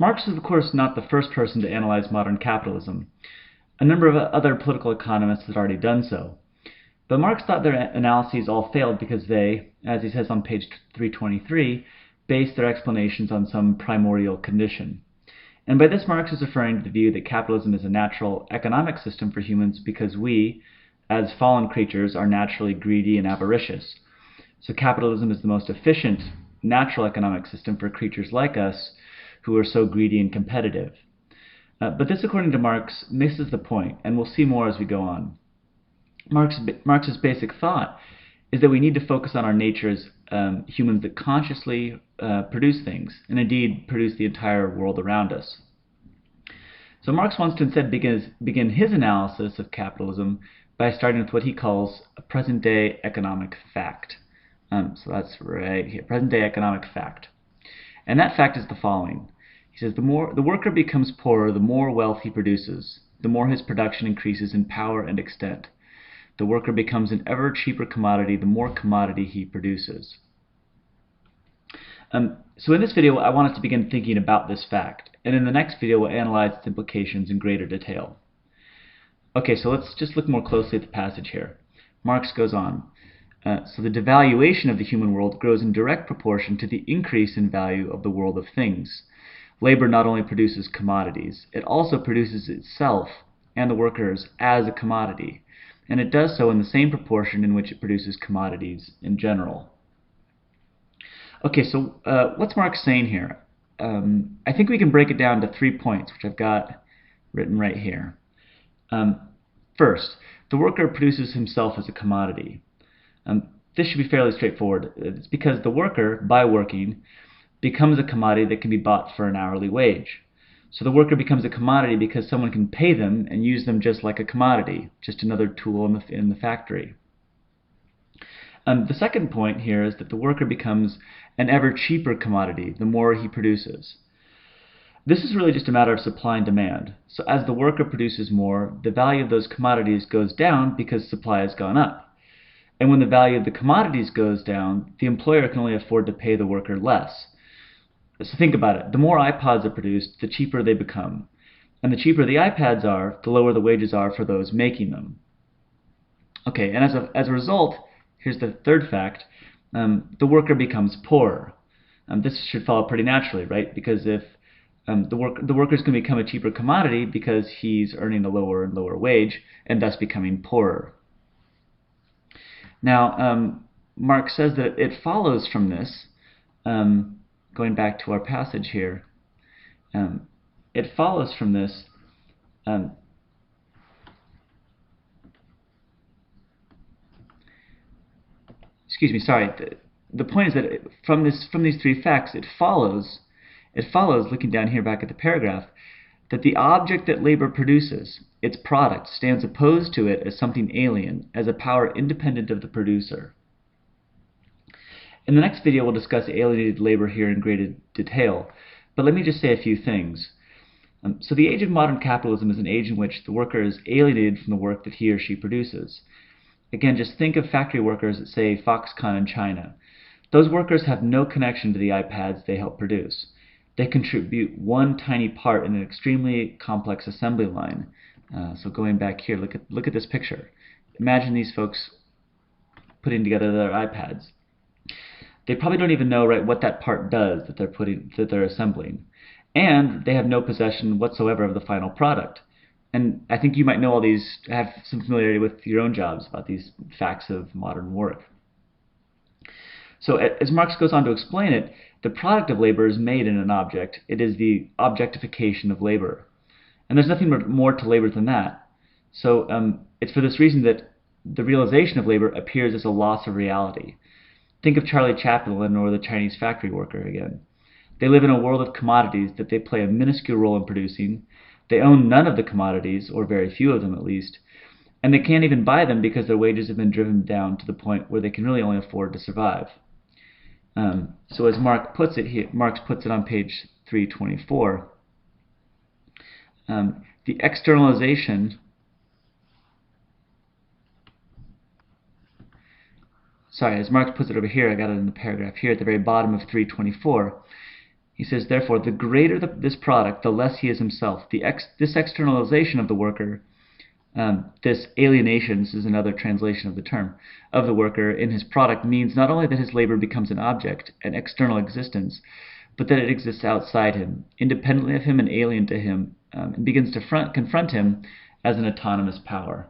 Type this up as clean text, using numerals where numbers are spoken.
Marx is, of course, not the first person to analyze modern capitalism. A number of other political economists had already done so. But Marx thought their analyses all failed because they, as he says on page 323, based their explanations on some primordial condition. And by this, Marx is referring to the view that capitalism is a natural economic system for humans because we, as fallen creatures, are naturally greedy and avaricious. So capitalism is the most efficient natural economic system for creatures like us who are so greedy and competitive. But this, according to Marx, misses the point, and we'll see more as we go on. Marx's basic thought is that we need to focus on our nature as humans that consciously produce things, and indeed produce the entire world around us. So Marx wants to instead begin his analysis of capitalism by starting with what he calls a present-day economic fact. So that's right here, present-day economic fact. And that fact is the following. He says, the worker becomes poorer, the more wealth he produces, the more his production increases in power and extent. The worker becomes an ever cheaper commodity, the more commodity he produces. So in this video, I want us to begin thinking about this fact, and in the next video, we'll analyze its implications in greater detail. Okay, so let's just look more closely at the passage here. Marx goes on. So the devaluation of the human world grows in direct proportion to the increase in value of the world of things. Labor not only produces commodities, it also produces itself and the workers as a commodity, and it does so in the same proportion in which it produces commodities in general. Okay, so what's Marx saying here? I think we can break it down to 3 points, which I've got written right here. First, the worker produces himself as a commodity. This should be fairly straightforward. It's because the worker, by working, becomes a commodity that can be bought for an hourly wage. So the worker becomes a commodity because someone can pay them and use them just like a commodity, just another tool in the factory. The second point here is that the worker becomes an ever cheaper commodity the more he produces. This is really just a matter of supply and demand. So as the worker produces more, the value of those commodities goes down because supply has gone up. And when the value of the commodities goes down, the employer can only afford to pay the worker less. So think about it. The more iPods are produced, the cheaper they become. And the cheaper the iPads are, the lower the wages are for those making them. Okay, and as a result, here's the third fact, the worker becomes poorer. This should follow pretty naturally, right? Because if the worker's going to become a cheaper commodity because he's earning a lower and lower wage and thus becoming poorer. Now, Marx says that it follows from this, going back to our passage here, it follows from this excuse me, sorry. The point is that from these 3 facts, it follows, looking down here back at the paragraph, that the object that labor produces, its product, stands opposed to it as something alien, as a power independent of the producer. In the next video, we'll discuss alienated labor here in greater detail, but let me just say a few things. So the age of modern capitalism is an age in which the worker is alienated from the work that he or she produces. Again, just think of factory workers at, say, Foxconn in China. Those workers have no connection to the iPads they help produce. They contribute one tiny part in an extremely complex assembly line. So going back here, look at this picture. Imagine these folks putting together their iPads. They probably don't even know what that part does that they're assembling, and they have no possession whatsoever of the final product. And I think you might know all these, have some familiarity with your own jobs about these facts of modern work. So as Marx goes on to explain it, the product of labor is made in an object. It is the objectification of labor. And there's nothing more to labor than that. So it's for this reason that the realization of labor appears as a loss of reality. Think of Charlie Chaplin or the Chinese factory worker again. They live in a world of commodities that they play a minuscule role in producing. They own none of the commodities, or very few of them at least, and they can't even buy them because their wages have been driven down to the point where they can really only afford to survive. So as Marx puts it on page 324, the externalization, as Marx puts it over here, I got it in the paragraph here at the very bottom of 324, He says, therefore, the greater this product, the less he is himself. This externalization of the worker, this alienation, this is another translation of the term, of the worker in his product means not only that his labor becomes an object, an external existence, but that it exists outside him, independently of him and alien to him, and begins to confront him as an autonomous power.